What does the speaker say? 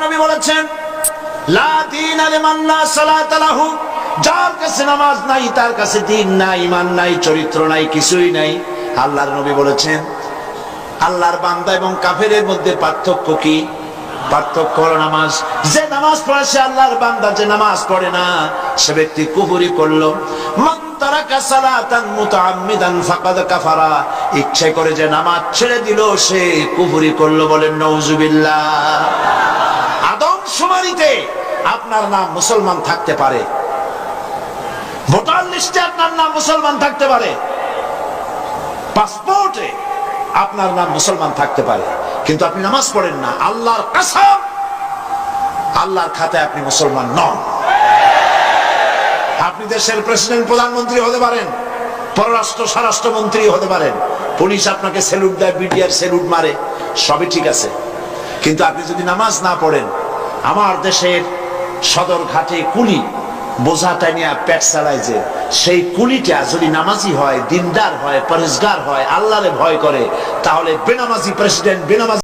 নবী বলেছেন, লা দীনা লিমান লা সালাতা লাহু, যার কাছে নামাজ নাই তার কাছে দ্বীন নাই, ঈমান নাই, চরিত্র নাই, কিছুই নাই। আল্লাহর নবী বলেছেন, আল্লাহর বান্দা এবং কাফেরের মধ্যে পার্থক্য কি? পার্থক্য হলো নামাজ। যে নামাজ পড়ে সে আল্লাহর বান্দা, যে নামাজ পড়ে না সে ব্যক্তি কুফরি করলো। মান তারাকা সালাতান মুতাআম্মিদান ফাকাদ কাফারা, ইচ্ছে করে যে নামাজ ছেড়ে দিল সে কুফরি করলো। বলেন নাউজুবিল্লাহ। আদমশুমারিতে আপনার নাম মুসলমান থাকতে পারে, ভোটার লিস্টে আপনার নাম মুসলমান থাকতে পারে, পাসপোর্টে আপনার নাম মুসলমান থাকতে পারে, কিন্তু আপনি নামাজ পড়েন না, আল্লাহর কসম আল্লাহর খাতায় আপনি মুসলমান নন। আপনি দেশের প্রেসিডেন্ট, প্রধানমন্ত্রী হতে পারেন, পররাষ্ট্র স্বরাষ্ট্রমন্ত্রী হতে পারেন, পুলিশ আপনাকে স্যালুট দেয়, বিডিআর স্যালুট মারে, সবই ঠিক আছে, কিন্তু আপনি যদি নামাজ না পড়েন, আমার দেশের সদর ঘাটে কুলি বোঝাটা নিয়ে পেট চালায়, যে সেই কুলিটা যদি নামাজি হয়, দিনদার হয়, পরেশগার হয়, আল্লাহরে ভয় করে, তাহলে বেনামাজি প্রেসিডেন্ট, বেনামাজি